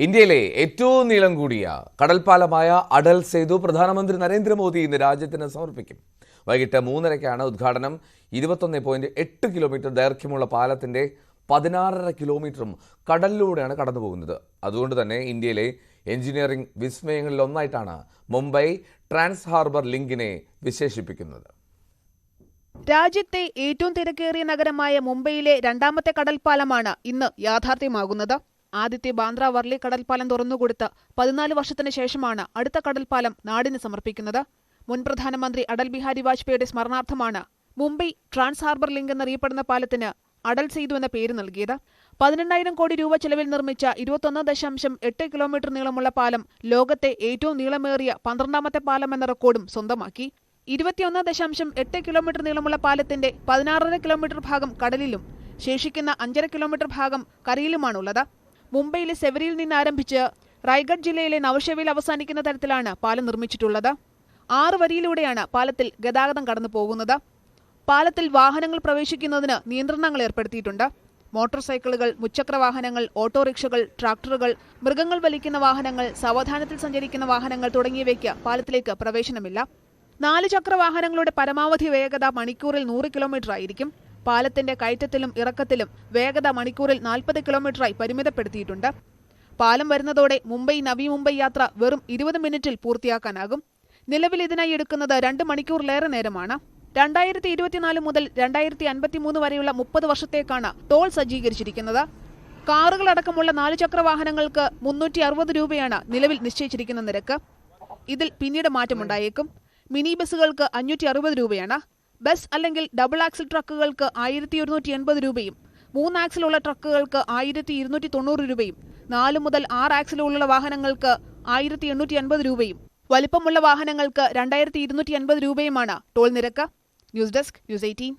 ഇന്ത്യയിലെ ഏറ്റവും നീളം കൂടിയ കടൽപ്പാലമായ അടൽ സേതു പ്രധാനമന്ത്രി നരേന്ദ്രമോദി ഇന്ന് രാജ്യത്തിന് സമർപ്പിക്കും. വൈകിട്ട് 3:30-ക്കാണ് ഉദ്ഘാടനം. 21.8 കിലോമീറ്റർ ദൈർഘ്യമുള്ള പാലത്തിന്റെ 16.5 കിലോമീറ്ററും കടലിലൂടെയാണ് കടന്നുപോകുന്നത്. അതുകൊണ്ട് തന്നെ ഇന്ത്യയിലെ എഞ്ചിനീയറിംഗ് വിസ്മയങ്ങളിലൊന്നായിട്ടാണ് മുംബൈ ട്രാൻസ് ഹാർബർ ലിങ്കിനെ വിശേഷിപ്പിക്കുന്നത്. രാജ്യത്തെ ഏറ്റവും തിരക്കേറിയ നഗരമായ മുംബൈയിലെ രണ്ടാമത്തെ കടൽപ്പാലമാണ് ഇന്ന് യാഥാർത്ഥ്യമാകുന്നത്. ആദ്യത്തെ ബാന്ദ്ര വർലി കടൽപ്പാലം തുറന്നുകൊടുത്ത് 14 വർഷത്തിന് ശേഷമാണ് അടുത്ത കടൽപ്പാലം നാടിന് സമർപ്പിക്കുന്നത്. മുൻ പ്രധാനമന്ത്രി അടൽ ബിഹാരി വാജ്പേയിയുടെ സ്മരണാർത്ഥമാണ് മുംബൈ ട്രാൻസ് ഹാർബർ ലിങ്ക് എന്നറിയപ്പെടുന്ന പാലത്തിന് അടൽ സേതു എന്ന പേര് നൽകിയത്. 18,000 കോടി രൂപ ചെലവിൽ നിർമ്മിച്ച 21.8 കിലോമീറ്റർ നീളമുള്ള പാലം ലോകത്തെ ഏറ്റവും നീളമേറിയ 12ാമത്തെ പാലം എന്ന റെക്കോർഡും സ്വന്തമാക്കി. 21.8 കിലോമീറ്റർ നീളമുള്ള പാലത്തിന്റെ 16.5 കിലോമീറ്റർ ഭാഗം കടലിലും ശേഷിക്കുന്ന 5.5 കിലോമീറ്റർ ഭാഗം കരയിലുമാണുള്ളത്. മുംബൈയിലെ സെവരിയിൽ നിന്ന് ആരംഭിച്ച് റൈഗഡ് ജില്ലയിലെ നവഷേവയിൽ അവസാനിക്കുന്ന തരത്തിലാണ് പാലം നിർമ്മിച്ചിട്ടുള്ളത്. 6 വരിയിലൂടെയാണ് പാലത്തിൽ ഗതാഗതം കടന്നു പോകുന്നത്. പാലത്തിൽ വാഹനങ്ങൾ പ്രവേശിക്കുന്നതിന് നിയന്ത്രണങ്ങൾ ഏർപ്പെടുത്തിയിട്ടുണ്ട്. മോട്ടോർ സൈക്കിളുകൾ, മുച്ചക്ര വാഹനങ്ങൾ, ഓട്ടോറിക്ഷകൾ, ട്രാക്ടറുകൾ, മൃഗങ്ങൾ വലിക്കുന്ന വാഹനങ്ങൾ, സാവധാനത്തിൽ സഞ്ചരിക്കുന്ന വാഹനങ്ങൾ തുടങ്ങിയവയ്ക്ക് പാലത്തിലേക്ക് പ്രവേശനമില്ല. 4 ചക്ര വാഹനങ്ങളുടെ പരമാവധി വേഗത മണിക്കൂറിൽ 100 കിലോമീറ്റർ ആയിരിക്കും. പാലത്തിന്റെ കയറ്റത്തിലും ഇറക്കത്തിലും വേഗത മണിക്കൂറിൽ 40 കിലോമീറ്ററായി പരിമിതപ്പെടുത്തിയിട്ടുണ്ട്. പാലം വരുന്നതോടെ മുംബൈ നവി മുംബൈ യാത്ര വെറും 20 മിനിറ്റിൽ പൂർത്തിയാക്കാനാകും. നിലവിൽ ഇതിനായി എടുക്കുന്നത് 2 മണിക്കൂറിലേറെ നേരമാണ്. 2024 മുതൽ 2053 വരെയുള്ള 30 വർഷത്തേക്കാണ് ടോൾ സജ്ജീകരിച്ചിരിക്കുന്നത്. കാറുകളടക്കമുള്ള 4 ചക്ര വാഹനങ്ങൾക്ക് 360 രൂപയാണ് നിലവിൽ നിശ്ചയിച്ചിരിക്കുന്ന നിരക്ക്. ഇതിൽ പിന്നീട് മാറ്റമുണ്ടായേക്കും. മിനി ബസ്സുകൾക്ക് 560 രൂപയാണ്. ബസ് അല്ലെങ്കിൽ ഡബിൾ ആക്സിൽ ട്രക്കുകൾക്ക് 1180 രൂപയും 3 ആക്സിലുള്ള ട്രക്കുകൾക്ക് 1290 രൂപയും 4 മുതൽ 6 ആക്സിലുള്ള വാഹനങ്ങൾക്ക് 1850 രൂപയും വലിപ്പമുള്ള വാഹനങ്ങൾക്ക് 2250 രൂപയുമാണ് ടോൾ നിരക്ക്. News desk, news 18.